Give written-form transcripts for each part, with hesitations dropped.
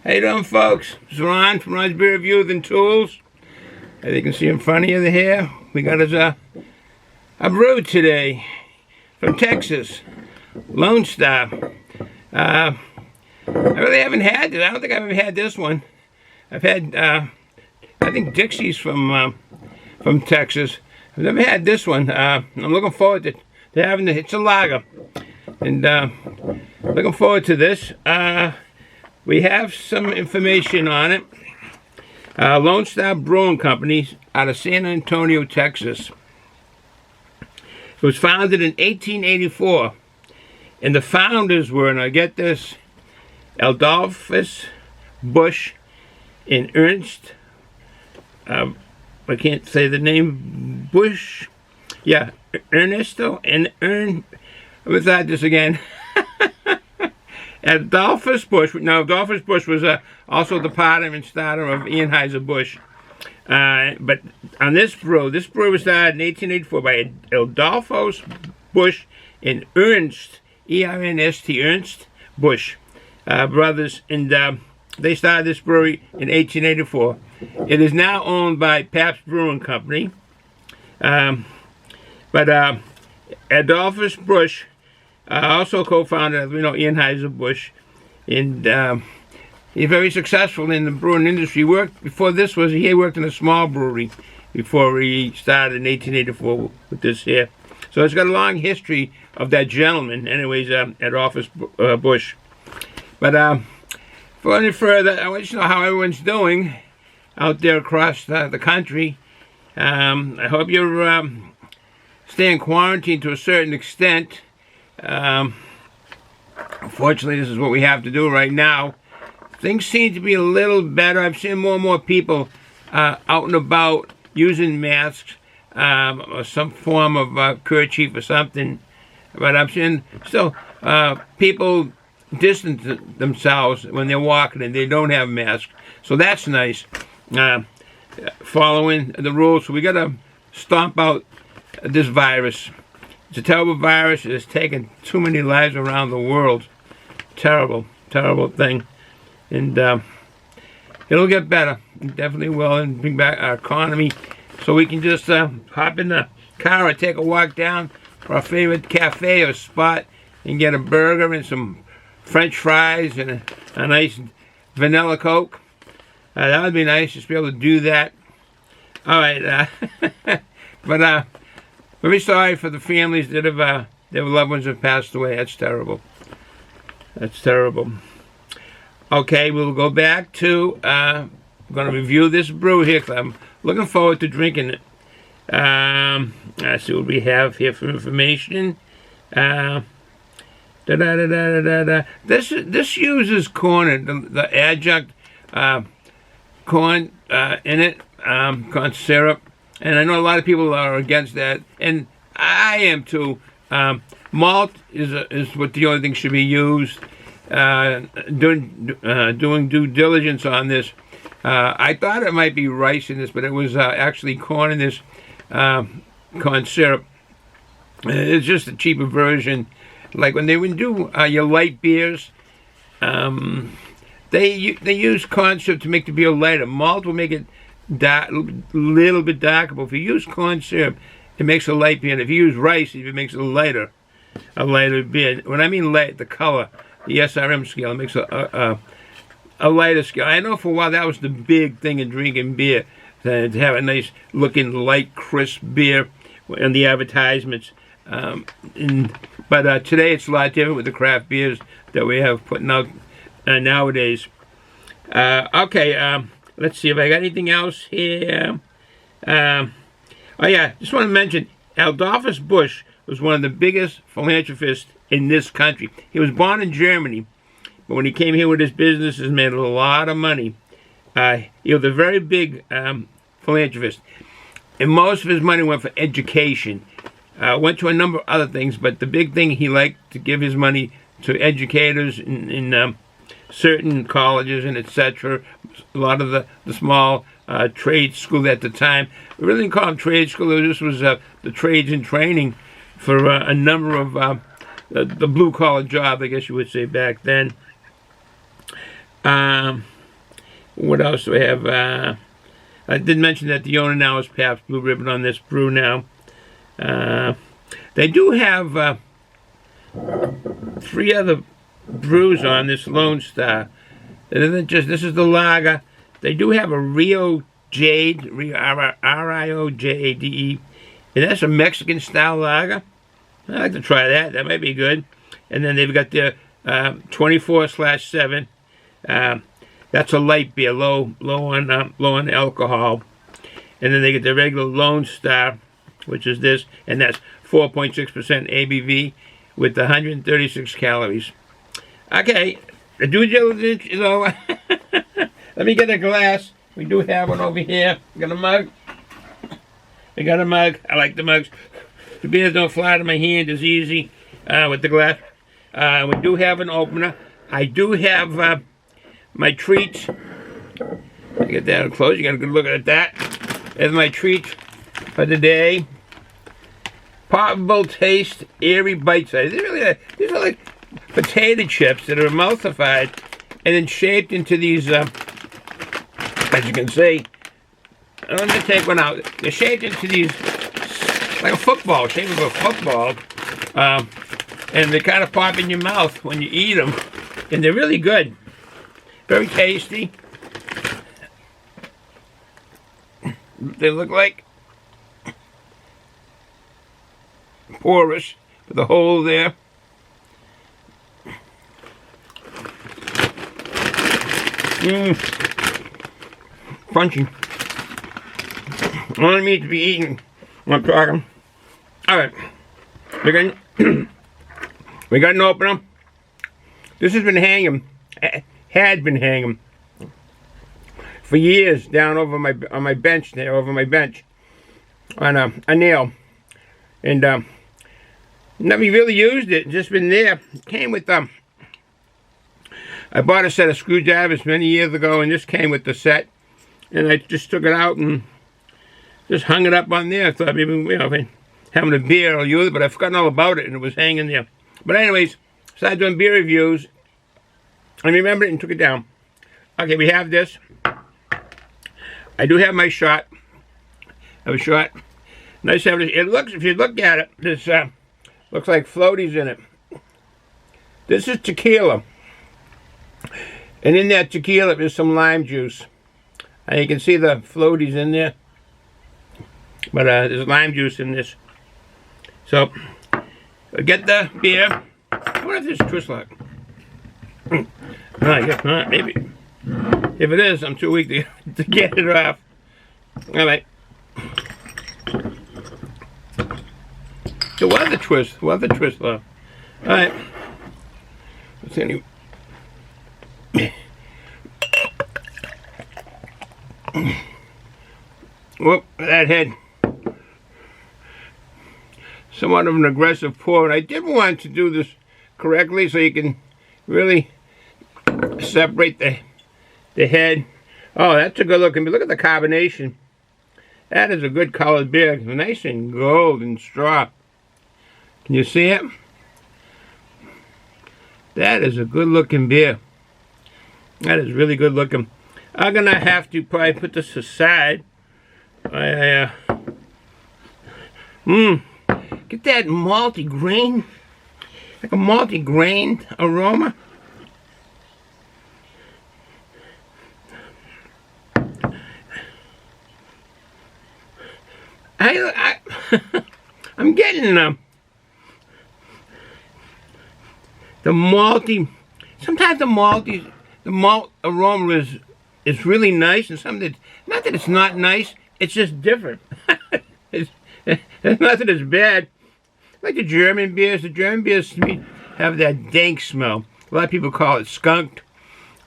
How you doing, folks? It's Ron from Ron's Beer Reviews and Tools. As you can see in front of you here, we got us a brew today from Texas, Lone Star. I really haven't had this. I don't think I've ever had this one. I've had, I think Dixie's from Texas. I've never had this one. I'm looking forward to having it. It's a lager, and looking forward to this. We have some information on it. Lone Star Brewing Company out of San Antonio, Texas. It was founded in 1884, and the founders were, and I get this, Adolphus Busch and Ernst. I can't say the name. Busch. Yeah, Ernesto and Let's add this again. Adolphus Busch. Now, Adolphus Busch was also the partner and starter of Anheuser-Busch. But on this brew was started in 1884 by Adolphus Busch and Ernst, E-R-N-S-T, Ernst Busch brothers, and they started this brewery in 1884. It is now owned by Pabst Brewing Company. But Adolphus Busch also co-founded, as we know, Anheuser-Busch, and he's very successful in the brewing industry. He worked he worked in a small brewery before he started in 1884 with this here. So it's got a long history of that gentleman. Anyways, Adolphus Busch. But for any further, I want you to know how everyone's doing out there across the country. I hope you're staying quarantined to a certain extent. Unfortunately, this is what we have to do right now. Things seem to be a little better. I've seen more and more people out and about using masks or some form of kerchief or something. But I'm seeing still people distance themselves when they're walking and they don't have masks. So that's nice. Following the rules. So we got to stomp out this virus. It's a terrible virus. It has taken too many lives around the world. Terrible, terrible thing. And it'll get better. It definitely will, and bring back our economy so we can just hop in the car and take a walk down to our favorite cafe or spot and get a burger and some French fries and a nice vanilla Coke. That would be nice, just be able to do that. All right. But very sorry for the families that have their loved ones have passed away. That's terrible. That's terrible. Okay, we'll go back to I'm going to review this brew here because I'm looking forward to drinking it. Let's see what we have here for information. This uses corn, the adjunct corn in it, corn syrup. And I know a lot of people are against that, and I am too. Malt is what the only thing should be used. Doing due diligence on this, I thought it might be rice in this, but it was actually corn in this, corn syrup. It's just a cheaper version. Like when they would do your light beers, they use corn syrup to make the beer lighter. Malt will make it dark, a little bit darker, but if you use corn syrup, it makes a light beer. And if you use rice, it makes it a lighter beer. When I mean light, the color, the SRM scale, it makes a lighter scale. I know for a while that was the big thing in drinking beer, to have a nice looking light, crisp beer in the advertisements. But today it's a lot different with the craft beers that we have putting out nowadays. Okay. Let's see if I got anything else here. Oh yeah, just want to mention, Adolphus Busch was one of the biggest philanthropists in this country. He was born in Germany, but when he came here with his business, he made a lot of money. He was a very big philanthropist, and most of his money went for education. Went to a number of other things, but the big thing, he liked to give his money to educators in certain colleges and etc. A lot of the small trade school at the time. We really didn't call them trade school. This was the trades and training for a number of the blue collar job, I guess you would say back then. What else do I have? I did mention that the owner now is Pabst Blue Ribbon on this brew now. They do have 3 other brews on this Lone Star. It isn't just, this is the lager. They do have a Rio Jade, R-I-O-J-A-D-E, and that's a Mexican style lager. I'd like to try that. That might be good. And then they've got their 24/7. That's a light beer, low on alcohol. And then they get the regular Lone Star, which is this, and that's 4.6% ABV with 136 calories. Okay, the due diligence is over. Let me get a glass. We do have one over here. We got a mug. We got a mug. I like the mugs. The beers don't fly to my hand as easy with the glass. We do have an opener. I do have my treats. Get that close. You got a good look at that. There's my treats for the day. Poppable taste, airy bite size. These are like potato chips that are emulsified and then shaped into these, as you can see. Let me take one out. They're shaped into these, like a football, shape of a football. And they kind of pop in your mouth when you eat them. And they're really good. Very tasty. They look like porous with a hole there. Crunchy. Only meat to be eaten when I'm talking. Alright. We got an opener. This has been hanging. Had been hanging for years down over on my bench there, over my bench on a nail, and never really used it. Just been there. It came with I bought a set of screwdrivers many years ago, and this came with the set, and I just took it out and just hung it up on there. I thought maybe, you know, if I having a beer I'll use it, but I've forgotten all about it, and it was hanging there. But anyways, started doing beer reviews. I remembered it and took it down. Okay, we have this. I do have my shot. I have a shot. Nice having it. It looks, if you look at it, this looks like floaties in it. This is tequila. And in that tequila is some lime juice. And you can see the floaties in there. But there's lime juice in this. So, get the beer. I wonder if this is twist lock. I guess not, maybe. If it is, I'm too weak to get it off. Alright. So what the twist? What the twist lock? Alright. Let's see any. Whoop, that head. Somewhat of an aggressive pour. And I did want to do this correctly so you can really separate the head. Oh, that's a good looking beer. Look at the carbonation. That is a good colored beer. It's nice and gold and straw. Can you see it? That is a good looking beer. That is really good looking. I'm gonna have to probably put this aside. Get that malty grain, like a malty grain aroma. I'm getting the malty. Sometimes the malt aroma is really nice, and sometimes not that it's not nice. It's just different. It's not that it's bad. Like the German beers. The German beers to me have that dank smell. A lot of people call it skunked.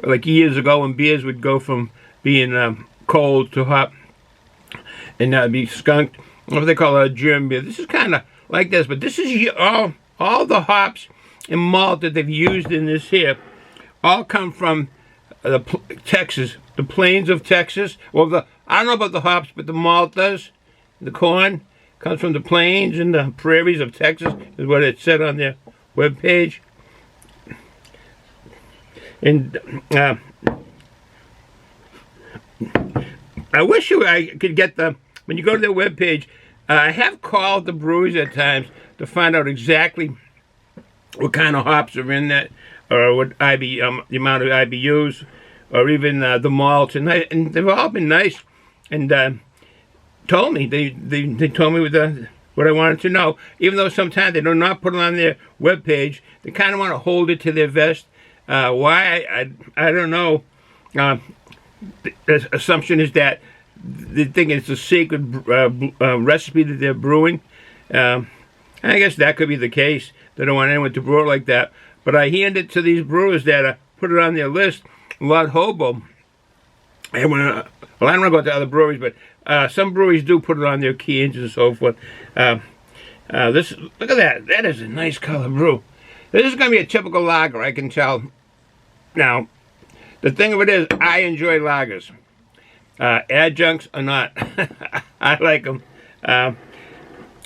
Like years ago when beers would go from being cold to hot and be skunked. What they call a German beer. This is kind of like this, but this is all the hops and malt that they've used in this here all come from Texas, the plains of Texas. Well, I don't know about the hops, but the malt does. The corn comes from the plains and the prairies of Texas, is what it said on their webpage. And I wish I could get when you go to their webpage, I have called the breweries at times to find out exactly what kind of hops are in that, or what the amount of IBUs, or even the malt, and they've all been nice, and told me they told me what I wanted to know. Even though sometimes they do not put it on their webpage, they kind of want to hold it to their vest. Why I don't know. The assumption is that they think it's a sacred recipe that they're brewing. I guess that could be the case. They don't want anyone to brew it like that. But I hand it to these brewers that put it on their list. Lord Hobo. And well, I don't know about the other breweries, but some breweries do put it on their cans and so forth. Look at that. That is a nice color brew. This is going to be a typical lager, I can tell. Now, the thing of it is, I enjoy lagers. Adjuncts or not. I like them. And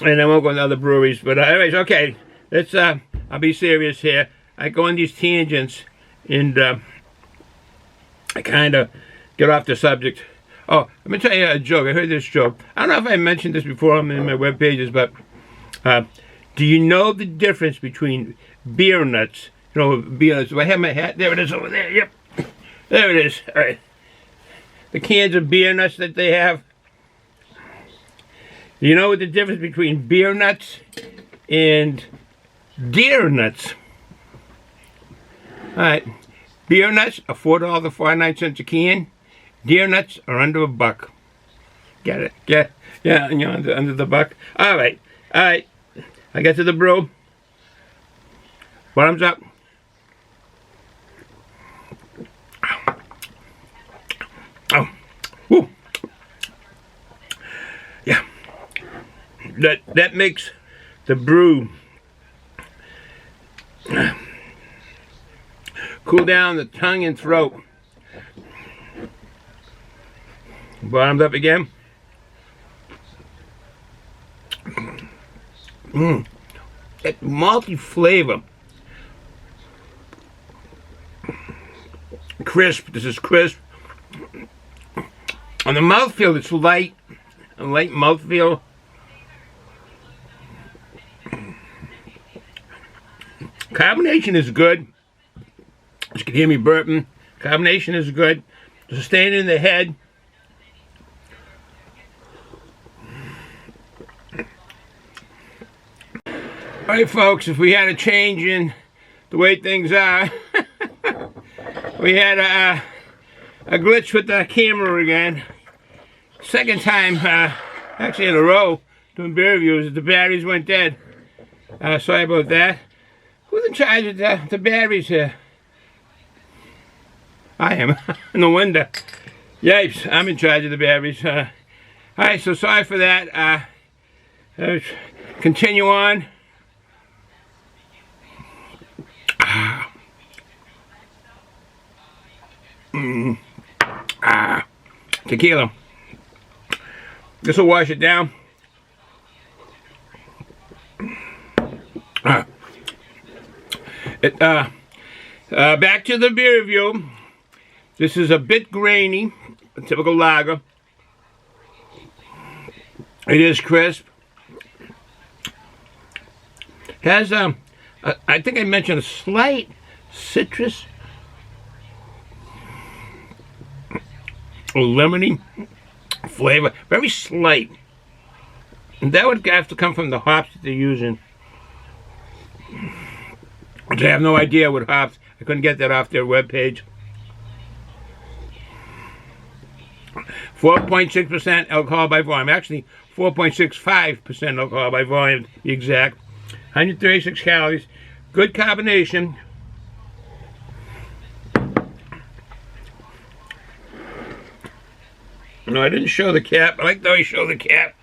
I won't go into other breweries. But anyways, okay. Let's, I'll be serious here. I go on these tangents and I kind of get off the subject. Oh, let me tell you a joke. I heard this joke. I don't know if I mentioned this before on my web pages, but do you know the difference between beer nuts? You know, beer nuts. Do I have my hat? There it is over there. Yep. There it is. All right. The cans of beer nuts that they have. Do you know what the difference between beer nuts and deer nuts? All right. Beer nuts are $4.49 a can. Deer nuts are under $1. Get it? Yeah, you know, under the buck. All right. I get to the brew. Bottoms up. Oh, whoo. Yeah. That makes the brew cool down the tongue and throat. Bottoms up again. That malty flavor. Crisp. This is crisp. On the mouthfeel, it's light. A light mouthfeel. Carbonation is good. As you can hear me burping. Carbonation is good. Just staying in the head. Alright folks, if we had a change in the way things are, we had a glitch with the camera again. Second time, actually in a row, doing beer reviews, the batteries went dead. Sorry about that. Who's in charge of the batteries here? I am. No wonder. Yipes, I'm in charge of the batteries. Alright, so sorry for that. Continue on. Tequila. This will wash it down. Back to the beer review. This is a bit grainy, a typical lager. It is crisp. Has I think I mentioned a slight citrus, lemony flavor, very slight. And that would have to come from the hops that they're using, which I have no idea what hops. I couldn't get that off their webpage. 4.6% alcohol by volume. Actually, 4.65% alcohol by volume, to be exact. 136 calories. Good carbonation. No, I didn't show the cap. I like the way you show the cap.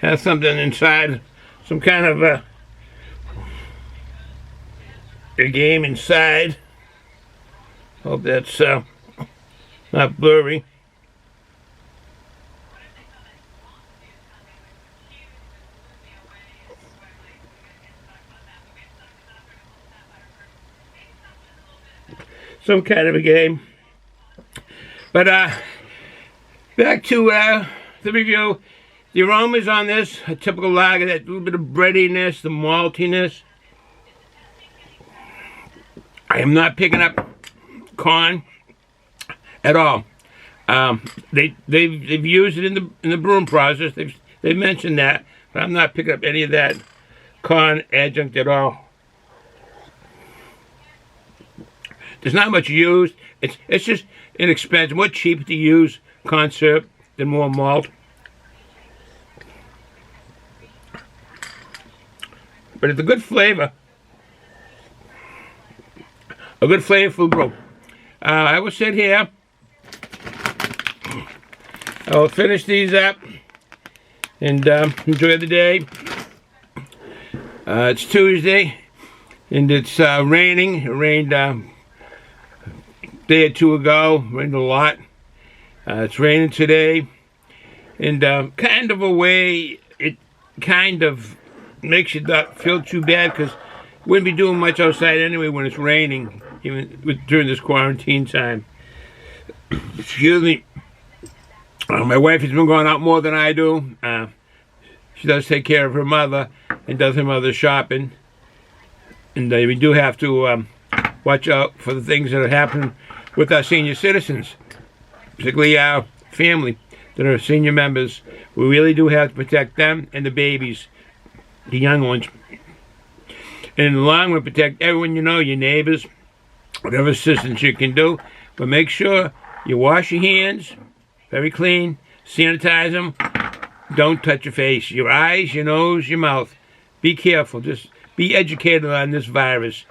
Has something inside. Some kind of a game inside. Hope that's not blurry. Some kind of a game. But back to the review. The aromas on this, a typical lager, that little bit of breadiness, the maltiness. I am not picking up corn at all. They've used it in the brewing process. They've mentioned that, but I'm not picking up any of that corn adjunct at all. There's not much used. It's just inexpensive. More cheap to use corn syrup than more malt. But it's a good flavor. A good flavorful brew. I will sit here. I will finish these up and enjoy the day. It's Tuesday and it's raining. It rained a day or two ago. Rained a lot. It's raining today, and kind of a way it kind of makes you not feel too bad, because we wouldn't be doing much outside anyway when it's raining, even during this quarantine time. Excuse me. My wife has been going out more than I do. She does take care of her mother and does her mother's shopping, and we do have to watch out for the things that are happening with our senior citizens, particularly our family that are senior members. We really do have to protect them and the babies, the young ones. And in the long run, protect everyone you know, your neighbors, whatever assistance you can do. But make sure you wash your hands, very clean, sanitize them. Don't touch your face, your eyes, your nose, your mouth. Be careful. Just be educated on this virus.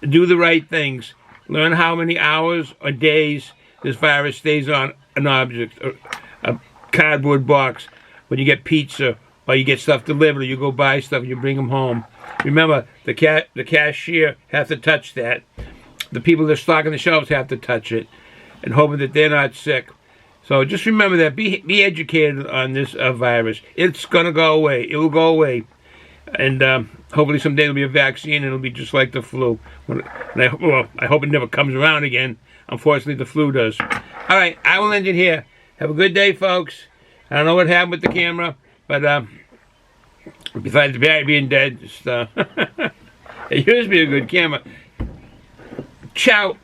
Do the right things. Learn how many hours or days this virus stays on an object, or a cardboard box. When you get pizza, or you get stuff delivered, or you go buy stuff and you bring them home. Remember, the cashier has to touch that. The people that are stocking the shelves have to touch it, and hoping that they're not sick. So just remember that. Be educated on this virus. It's gonna go away. It will go away, and hopefully someday there'll be a vaccine and it'll be just like the flu. I hope it never comes around again. Unfortunately, the flu does. All right, I will end it here. Have a good day, folks. I don't know what happened with the camera, but besides the battery being dead, just, it used to be a good camera. Ciao.